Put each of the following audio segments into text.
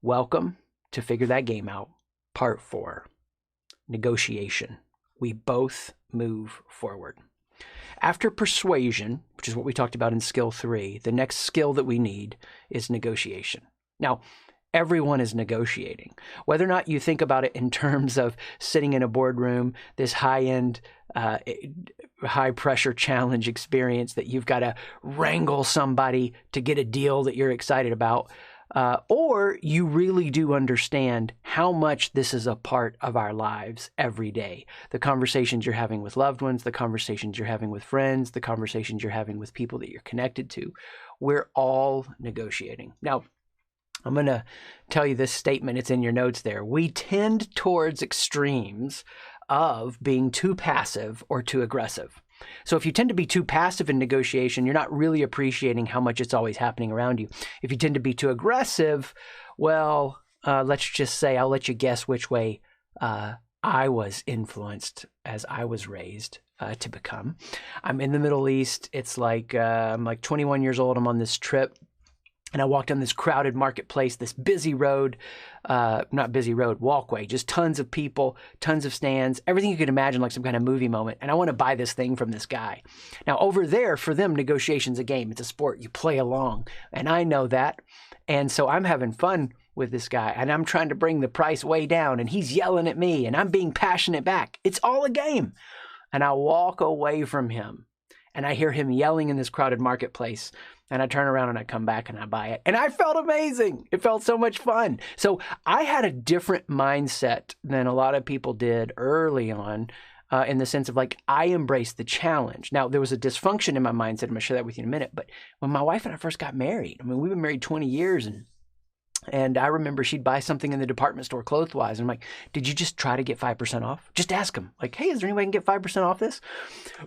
Welcome to Figure That Game Out, Part 4, Negotiation. We both move forward. After persuasion, which is what we talked about in Skill 3, the next skill that we need is negotiation. Now, everyone is negotiating. Whether or not you think about it in terms of sitting in a boardroom, this high-end, high-pressure challenge experience that you've got to wrangle somebody to get a deal that you're excited about, or you really do understand how much this is a part of our lives every day. The conversations you're having with loved ones, the conversations you're having with friends, the conversations you're having with people that you're connected to. We're all negotiating. Now, I'm going to tell you this statement. It's in your notes there. We tend towards extremes of being too passive or too aggressive. So if you tend to be too passive in negotiation, you're not really appreciating how much it's always happening around you. If you tend to be too aggressive, well, let's just say, I'll let you guess which way I was influenced as I was raised to become. I'm in the Middle East. It's like, I'm like 21 years old. I'm on this trip. And I walked down this crowded marketplace, this busy road, not busy road, walkway, just tons of people, tons of stands, everything you could imagine, like some kind of movie moment. And I want to buy this thing from this guy. Now, over there, for them, negotiation's a game. It's a sport. You play along. And I know that. And so I'm having fun with this guy. And I'm trying to bring the price way down. And he's yelling at me. And I'm being passionate back. It's all a game. And I walk away from him. And I hear him yelling in this crowded marketplace. And I turn around and I come back and I buy it. And I felt amazing. It felt so much fun. So I had a different mindset than a lot of people did early on in the sense of like, I embraced the challenge. Now, there was a dysfunction in my mindset. I'm going to share that with you in a minute. But when my wife and I first got married, I mean, we've been married 20 years and I remember she'd buy something in the department store clothes-wise. And I'm like, did you just try to get 5% off? Just ask them. Like, hey, is there any way I can get 5% off this?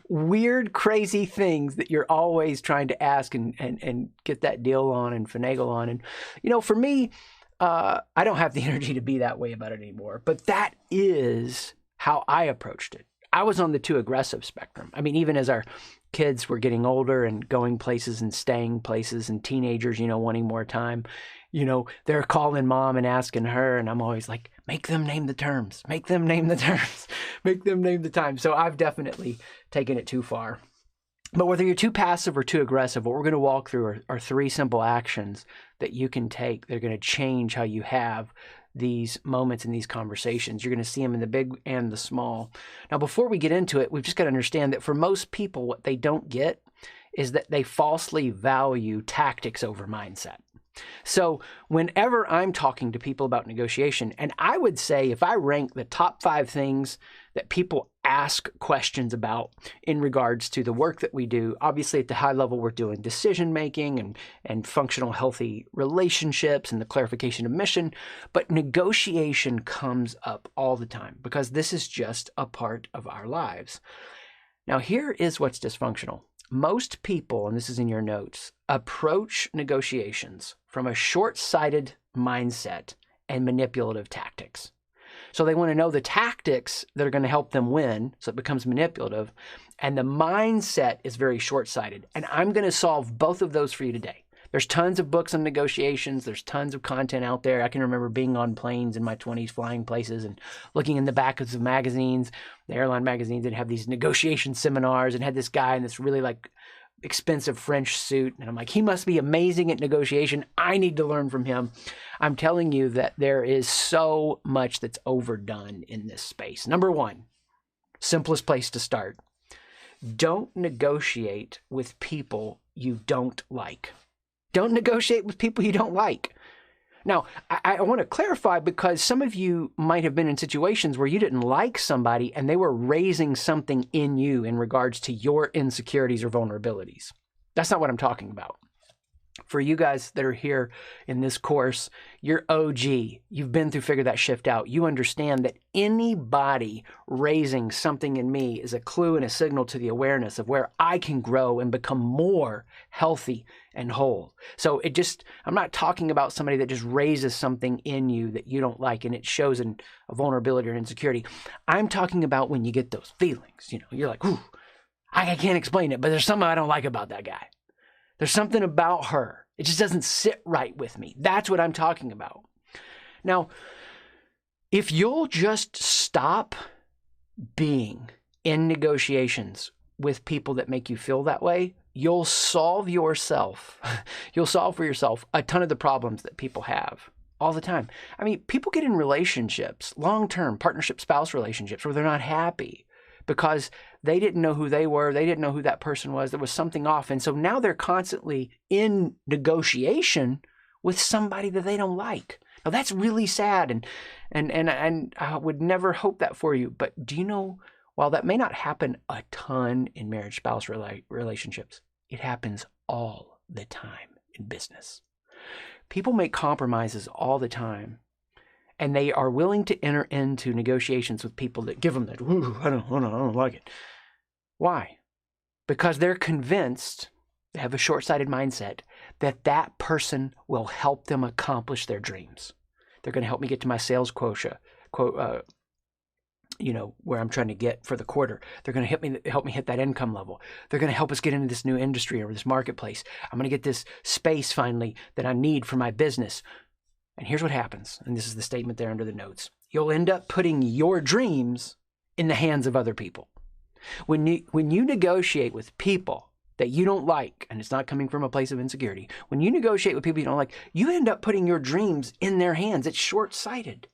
Weird, crazy things that you're always trying to ask and get that deal on and finagle on. And, you know, for me, I don't have the energy to be that way about it anymore. But that is how I approached it. I was on the too aggressive spectrum. I mean, even as our kids were getting older and going places and staying places and teenagers, you know, wanting more time, you know, they're calling mom and asking her. And I'm always like, make them name the terms, make them name the terms, make them name the time. So I've definitely taken it too far. But whether you're too passive or too aggressive, what we're going to walk through are 3 simple actions that you can take. They're going to change how you have these moments in these conversations. You're going to see them in the big and the small. Now, before we get into it, we've just got to understand that for most people, what they don't get is that they falsely value tactics over mindset. So whenever I'm talking to people about negotiation, and I would say if I rank the top 5 things that people ask questions about in regards to the work that we do, obviously at the high level, we're doing decision making and functional healthy relationships and the clarification of mission. But negotiation comes up all the time because this is just a part of our lives. Now, here is what's dysfunctional. Most people, and this is in your notes, approach negotiations from a short-sighted mindset and manipulative tactics. So they want to know the tactics that are going to help them win, so it becomes manipulative, and the mindset is very short-sighted. And I'm going to solve both of those for you today. There's tons of books on negotiations. There's tons of content out there. I can remember being on planes in my 20s, flying places and looking in the back of the magazines, the airline magazines, and have these negotiation seminars and had this guy in this really like expensive French suit. And I'm like, he must be amazing at negotiation. I need to learn from him. I'm telling you that there is so much that's overdone in this space. Number 1, simplest place to start. Don't negotiate with people you don't like. Don't negotiate with people you don't like. Now, I want to clarify because some of you might have been in situations where you didn't like somebody and they were raising something in you in regards to your insecurities or vulnerabilities. That's not what I'm talking about. For you guys that are here in this course, you're OG. You've been through Figure That Shift Out. You understand that anybody raising something in me is a clue and a signal to the awareness of where I can grow and become more healthy and whole. So I'm not talking about somebody that just raises something in you that you don't like and it shows a vulnerability or insecurity. I'm talking about when you get those feelings. You know, you're like, ooh, I can't explain it, but there's something I don't like about that guy. There's something about her. It just doesn't sit right with me. That's what I'm talking about. Now, if you'll just stop being in negotiations with people that make you feel that way, you'll solve for yourself a ton of the problems that people have all the time. I mean, people get in relationships, long-term partnership spouse relationships, where they're not happy because they didn't know who they were. They didn't know who that person was. There was something off. And so now they're constantly in negotiation with somebody that they don't like. Now that's really sad. And I would never hope that for you. But do you know, while that may not happen a ton in marriage spouse relationships, it happens all the time in business. People make compromises all the time, and they are willing to enter into negotiations with people that give them that, I don't like it. Why? Because they're convinced, they have a short-sighted mindset, that person will help them accomplish their dreams. They're going to help me get to my sales quota, where I'm trying to get for the quarter. They're going to help me hit that income level. They're going to help us get into this new industry or this marketplace. I'm going to get this space finally that I need for my business. And here's what happens, and this is the statement there under the notes. You'll end up putting your dreams in the hands of other people. When you negotiate with people that you don't like, and it's not coming from a place of insecurity, when you negotiate with people you don't like, you end up putting your dreams in their hands. It's short-sighted.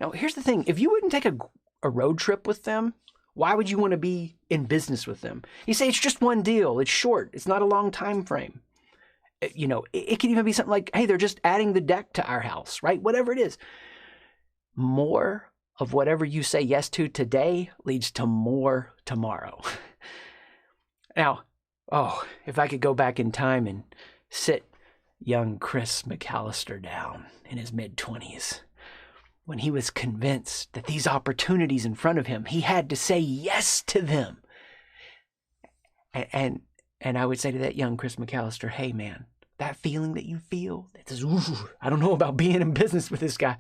Now, here's the thing. If you wouldn't take a road trip with them, why would you want to be in business with them? You say it's just one deal. It's short. It's not a long time frame. It can even be something like, hey, they're just adding the deck to our house, right? Whatever it is. More of whatever you say yes to today leads to more tomorrow. Now, if I could go back in time and sit young Chris McAllister down in his mid-20s, when he was convinced that these opportunities in front of him, he had to say yes to them. And I would say to that young Chris McAllister, hey man, that feeling that you feel, that says, ooh, I don't know about being in business with this guy.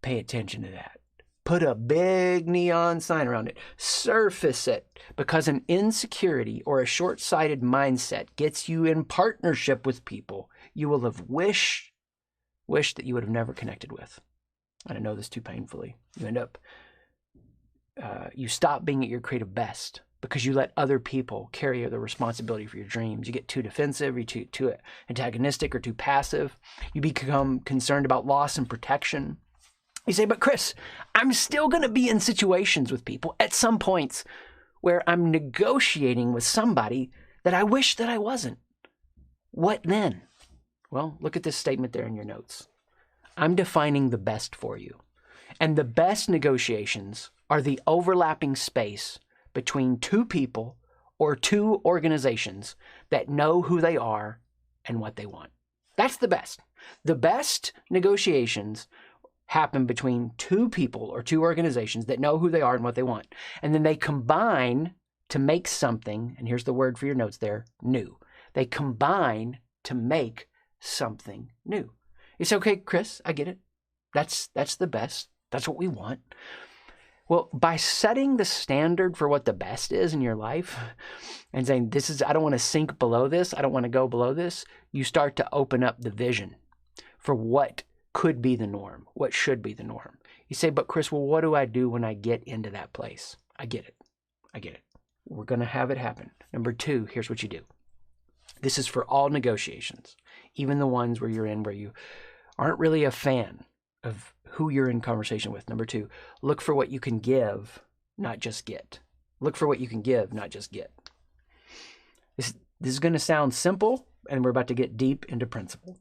Pay attention to that. Put a big neon sign around it. Surface it. Because an insecurity or a short-sighted mindset gets you in partnership with people you will have wished that you would have never connected with. I don't know this too painfully. You end up, you stop being at your creative best because you let other people carry the responsibility for your dreams. You get too defensive, you're too antagonistic or too passive. You become concerned about loss and protection. You say, but Chris, I'm still going to be in situations with people at some points where I'm negotiating with somebody that I wish that I wasn't. What then? Well, look at this statement there in your notes. I'm defining the best for you. And the best negotiations are the overlapping space between two people or two organizations that know who they are and what they want. That's the best. The best negotiations happen between two people or two organizations that know who they are and what they want. And then they combine to make something, and here's the word for your notes there, new. They combine to make something new. It's okay, Chris, I get it. That's the best. That's what we want. Well, by setting the standard for what the best is in your life and saying, I don't want to sink below this, I don't want to go below this, you start to open up the vision for what could be the norm, what should be the norm. You say, but Chris, well, what do I do when I get into that place? I get it. We're going to have it happen. Number 2, here's what you do. This is for all negotiations, even the ones where you're in where you aren't really a fan of who you're in conversation with. Number 2, look for what you can give, not just get. Look for what you can give, not just get. This is going to sound simple, and we're about to get deep into principle.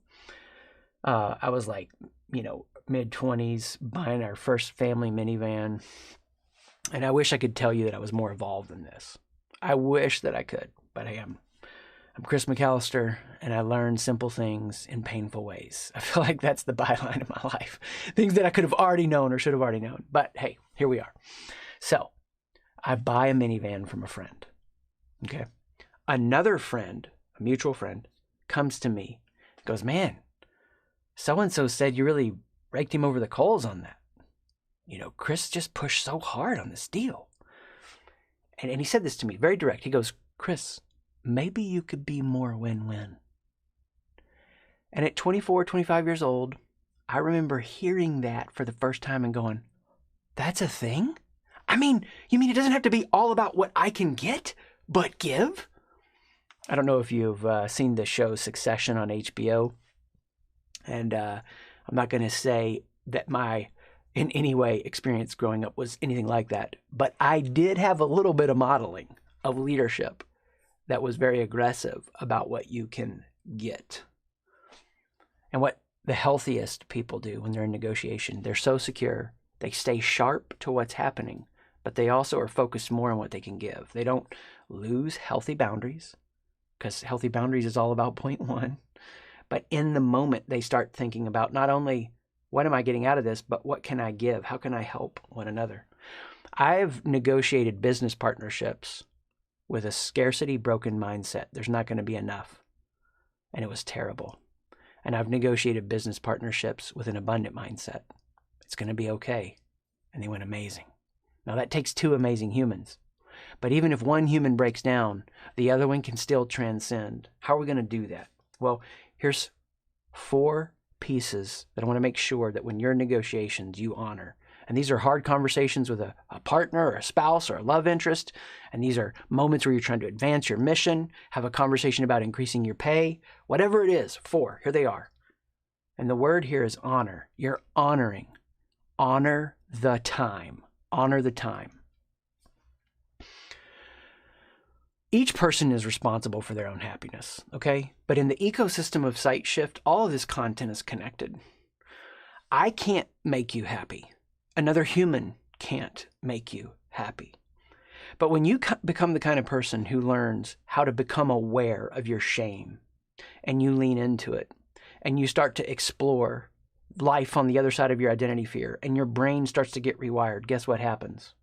I was like, mid-20s, buying our first family minivan, and I wish I could tell you that I was more evolved than this. I wish that I could, but I am. I'm Chris McAllister, and I learned simple things in painful ways. I feel like that's the byline of my life. Things that I could have already known or should have already known. But hey, here we are. So I buy a minivan from a friend. Okay. Another friend, a mutual friend, comes to me, goes, man, so-and-so said you really raked him over the coals on that. Chris just pushed so hard on this deal. And he said this to me, very direct. He goes, Chris, maybe you could be more win-win. And at 24, 25 years old, I remember hearing that for the first time and going, that's a thing? I mean, you mean it doesn't have to be all about what I can get, but give? I don't know if you've seen the show Succession on HBO. And I'm not going to say that my, in any way, experience growing up was anything like that. But I did have a little bit of modeling of leadership that was very aggressive about what you can get. And what the healthiest people do when they're in negotiation, they're so secure, they stay sharp to what's happening, but they also are focused more on what they can give. They don't lose healthy boundaries, because healthy boundaries is all about point one. But in the moment, they start thinking about not only what am I getting out of this, but what can I give? How can I help one another? I've negotiated business partnerships with a scarcity broken mindset. There's not going to be enough. And it was terrible. And I've negotiated business partnerships with an abundant mindset. It's going to be okay. And they went amazing. Now that takes two amazing humans. But even if one human breaks down, the other one can still transcend. How are we going to do that? Well, here's 4 pieces that I want to make sure that when you're in negotiations, you honor. And these are hard conversations with a partner or a spouse or a love interest. And these are moments where you're trying to advance your mission, have a conversation about increasing your pay, whatever it is. 4, here they are. And the word here is honor. You're honoring. Honor the time. Honor the time. Each person is responsible for their own happiness, okay? But in the ecosystem of Site Shift, all of this content is connected. I can't make you happy. Another human can't make you happy. But when you become the kind of person who learns how to become aware of your shame, and you lean into it, and you start to explore life on the other side of your identity fear, and your brain starts to get rewired, guess what happens?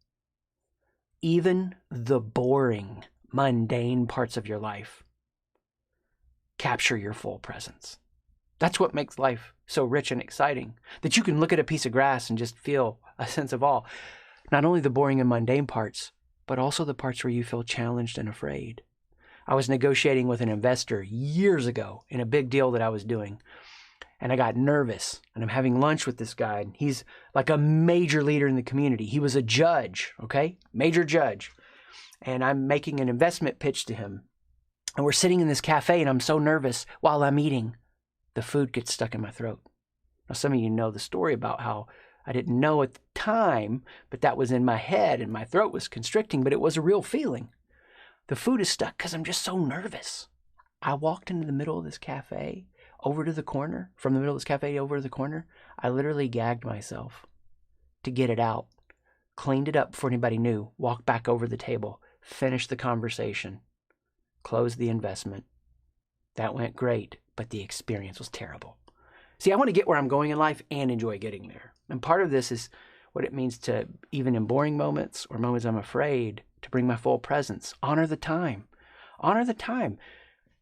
Even the boring, mundane parts of your life capture your full presence. That's what makes life so rich and exciting, that you can look at a piece of grass and just feel a sense of awe. Not only the boring and mundane parts, but also the parts where you feel challenged and afraid. I was negotiating with an investor years ago in a big deal that I was doing, and I got nervous, and I'm having lunch with this guy, and he's like a major leader in the community. He was a judge, okay? Major judge. And I'm making an investment pitch to him. And we're sitting in this cafe, and I'm so nervous while I'm eating. The food gets stuck in my throat. Now, some of you know the story about how I didn't know at the time, but that was in my head, and my throat was constricting, but it was a real feeling. The food is stuck because I'm just so nervous. I walked into the middle of this cafe, over to the corner, from the middle of this cafe over to the corner. I literally gagged myself to get it out, cleaned it up before anybody knew, walked back over the table, finished the conversation, closed the investment. That went great, but the experience was terrible. See, I want to get where I'm going in life and enjoy getting there. And part of this is what it means to, even in boring moments or moments I'm afraid, to bring my full presence. Honor the time. Honor the time.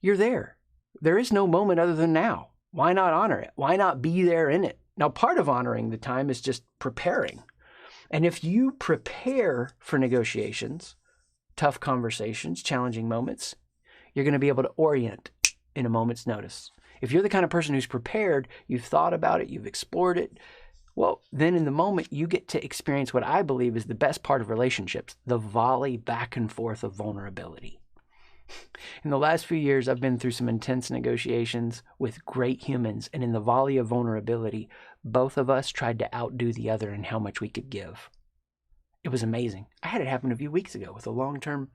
You're there. There is no moment other than now. Why not honor it? Why not be there in it? Now, part of honoring the time is just preparing. And if you prepare for negotiations, tough conversations, challenging moments, you're going to be able to orient in a moment's notice. If you're the kind of person who's prepared, you've thought about it, you've explored it, well, then in the moment you get to experience what I believe is the best part of relationships, the volley back and forth of vulnerability. In the last few years, I've been through some intense negotiations with great humans, and in the volley of vulnerability, both of us tried to outdo the other in how much we could give. It was amazing. I had it happen a few weeks ago with a long-term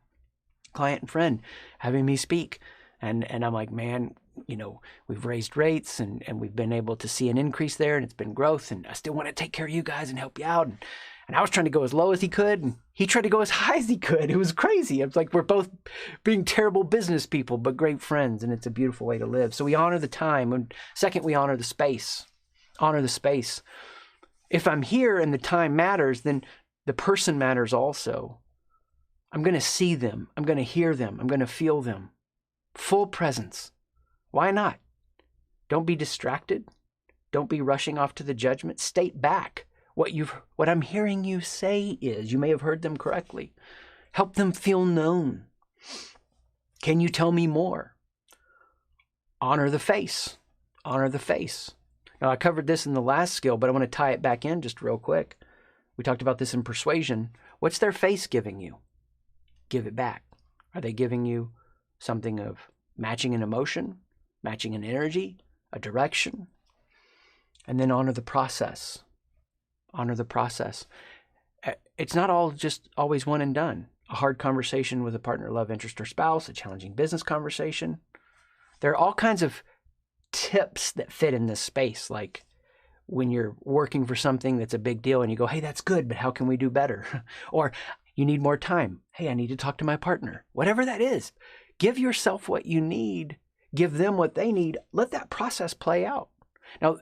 client and friend having me speak. And I'm like, man, you know, we've raised rates and we've been able to see an increase there, and it's been growth, and I still want to take care of you guys and help you out. And I was trying to go as low as he could, and he tried to go as high as he could. It was crazy. It's like we're both being terrible business people, but great friends, and it's a beautiful way to live. So we honor the time. And second, we honor the space. Honor the space. If I'm here and the time matters, then the person matters also. I'm going to see them. I'm going to hear them. I'm going to feel them. Full presence. Why not? Don't be distracted. Don't be rushing off to the judgment. State back. What I'm hearing you say is, you may have heard them correctly. Help them feel known. Can you tell me more? Honor the face. Honor the face. Now, I covered this in the last skill, but I want to tie it back in just real quick. We talked about this in persuasion. What's their face giving you? Give it back. Are they giving you something of matching an emotion, matching an energy, a direction? And then honor the process. Honor the process. It's not all just always one and done. A hard conversation with a partner, love interest, or spouse, a challenging business conversation. There are all kinds of tips that fit in this space, like when you're working for something that's a big deal and you go, hey, that's good, but how can we do better? Or you need more time. Hey, I need to talk to my partner. Whatever that is, give yourself what you need. Give them what they need. Let that process play out. Now,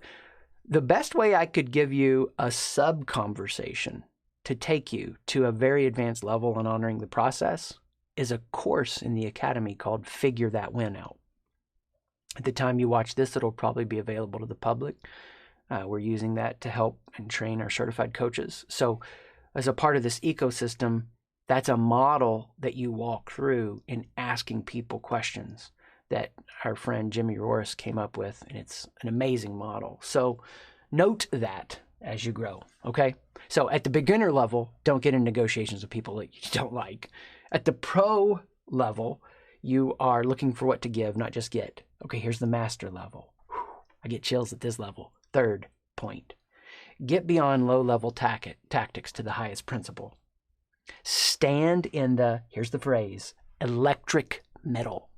the best way I could give you a sub-conversation to take you to a very advanced level in honoring the process is a course in the Academy called Figure That Win Out. At the time you watch this, it'll probably be available to the public. We're using that to help and train our certified coaches. So as a part of this ecosystem, that's a model that you walk through in asking people questions that our friend Jimmy Roris came up with, and it's an amazing model. So note that as you grow, okay? So at the beginner level, don't get in negotiations with people that you don't like. At the pro level, you are looking for what to give, not just get. Okay, here's the master level. I get chills at this level. Third point, get beyond low-level tactics to the highest principle. Stand in the, here's the phrase, electric middle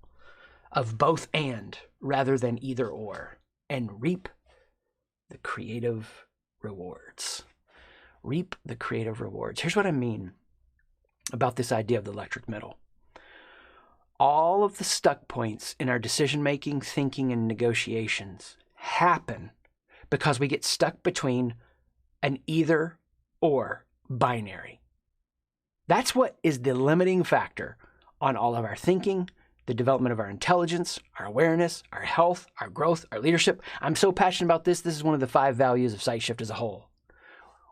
of both and rather than either or, and reap the creative rewards. Reap the creative rewards. Here's what I mean about this idea of the electric middle. All of the stuck points in our decision-making, thinking, and negotiations happen because we get stuck between an either or binary. That's what is the limiting factor on all of our thinking, the development of our intelligence, our awareness, our health, our growth, our leadership. I'm so passionate about this. This is one of the 5 values of SightShift as a whole.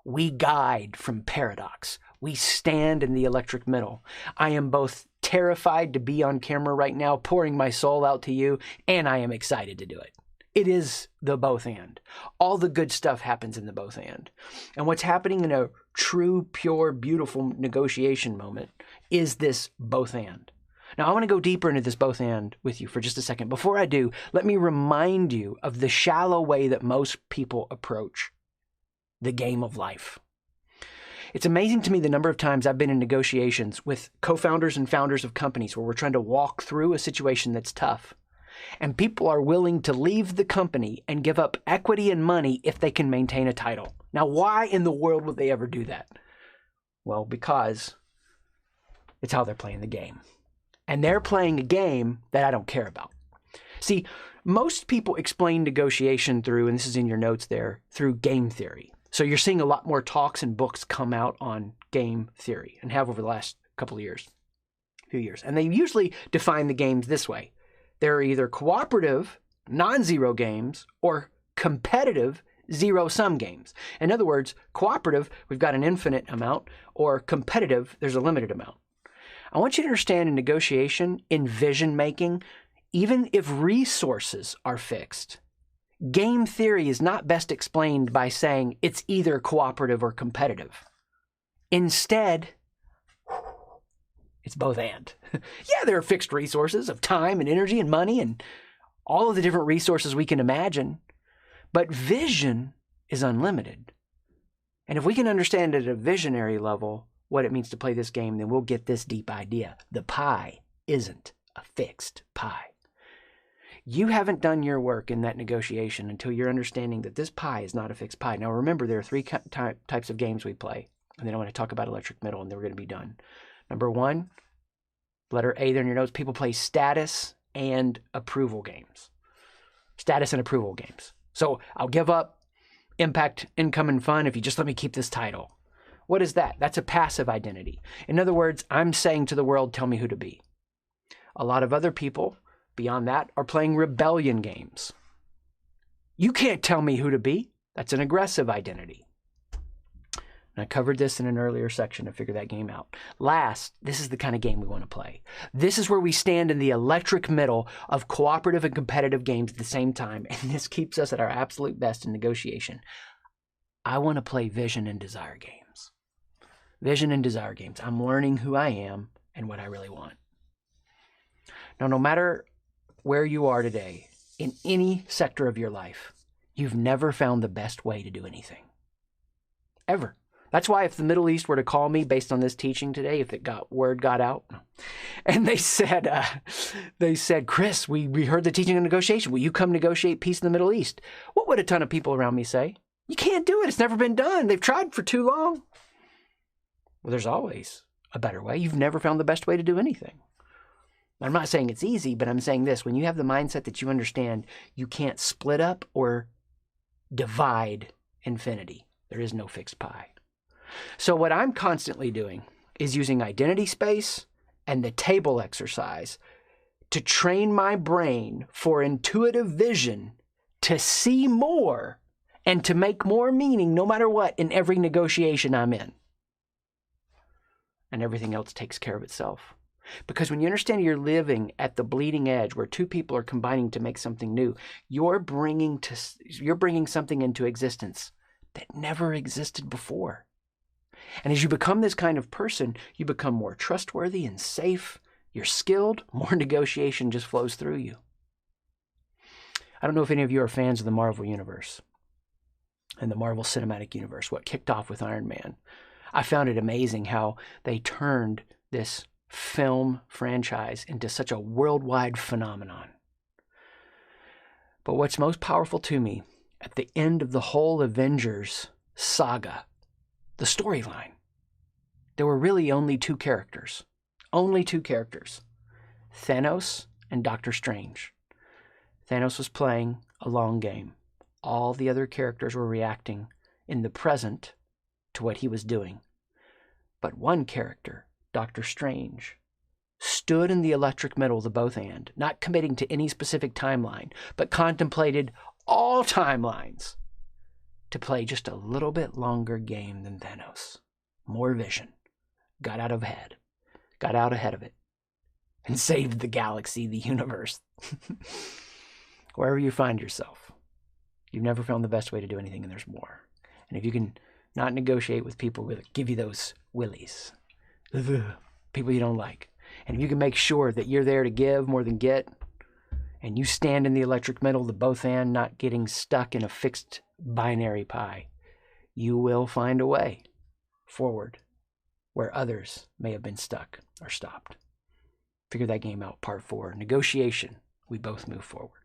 We guide from paradox. We stand in the electric middle. I am both terrified to be on camera right now, pouring my soul out to you, and I am excited to do it. It is the both and. All the good stuff happens in the both and. And what's happening in a true, pure, beautiful negotiation moment is this both and. Now, I want to go deeper into this both and with you for just a second. Before I do, let me remind you of the shallow way that most people approach the game of life. It's amazing to me the number of times I've been in negotiations with co-founders and founders of companies where we're trying to walk through a situation that's tough. And people are willing to leave the company and give up equity and money if they can maintain a title. Now, why in the world would they ever do that? Well, because it's how they're playing the game. And they're playing a game that I don't care about. See, most people explain negotiation through, and this is in your notes there, through game theory. So you're seeing a lot more talks and books come out on game theory and have over the last few years. And they usually define the games this way. There are either cooperative, non-zero games or competitive, zero-sum games. In other words, cooperative, we've got an infinite amount, or competitive, there's a limited amount. I want you to understand in negotiation, in vision making, even if resources are fixed, game theory is not best explained by saying it's either cooperative or competitive. Instead, it's both and. Yeah, there are fixed resources of time and energy and money and all of the different resources we can imagine, but vision is unlimited. And if we can understand at a visionary level what it means to play this game, then we'll get this deep idea. The pie isn't a fixed pie. You haven't done your work in that negotiation until you're understanding that this pie is not a fixed pie. Now remember, there are 3 types of games we play, and then I want to talk about electric middle, and then we're going to be done. Number 1, letter A there in your notes, people play status and approval games. Status and approval games. So I'll give up impact, income, and fun if you just let me keep this title. What is that? That's a passive identity. In other words, I'm saying to the world, tell me who to be. A lot of other people beyond that are playing rebellion games. You can't tell me who to be. That's an aggressive identity. And I covered this in an earlier section to figure that game out. Last, this is the kind of game we want to play. This is where we stand in the electric middle of cooperative and competitive games at the same time, and this keeps us at our absolute best in negotiation. I want to play vision and desire games. Vision and desire games. I'm learning who I am and what I really want. Now, no matter where you are today, in any sector of your life, you've never found the best way to do anything. Ever. That's why if the Middle East were to call me based on this teaching today, if word got out, and they said, Chris, we heard the teaching on negotiation. Will you come negotiate peace in the Middle East? What would a ton of people around me say? You can't do it. It's never been done. They've tried for too long. Well, there's always a better way. You've never found the best way to do anything. I'm not saying it's easy, but I'm saying this. When you have the mindset that you understand you can't split up or divide infinity, there is no fixed pie. So what I'm constantly doing is using identity space and the table exercise to train my brain for intuitive vision to see more and to make more meaning no matter what in every negotiation I'm in. And everything else takes care of itself. Because when you understand you're living at the bleeding edge where two people are combining to make something new, you're bringing something into existence that never existed before. And as you become this kind of person, you become more trustworthy and safe. You're skilled. More negotiation just flows through you. I don't know if any of you are fans of the Marvel Universe and the Marvel Cinematic Universe, what kicked off with Iron Man. I found it amazing how they turned this film franchise into such a worldwide phenomenon. But what's most powerful to me, at the end of the whole Avengers saga, the storyline, there were really only two characters. Only two characters. Thanos and Doctor Strange. Thanos was playing a long game. All the other characters were reacting in the present to what he was doing. But one character, Doctor Strange, stood in the electric middle of the both and, not committing to any specific timeline, but contemplated all timelines to play just a little bit longer game than Thanos. More vision. Got out ahead of it, and saved the galaxy, the universe. Wherever you find yourself, you've never found the best way to do anything, and there's more. And if you can not negotiate with people that give you those willies, people you don't like, and if you can make sure that you're there to give more than get, and you stand in the electric middle, the both and, not getting stuck in a fixed binary pie, you will find a way forward where others may have been stuck or stopped. Figure that game out, part 4. Negotiation. We both move forward.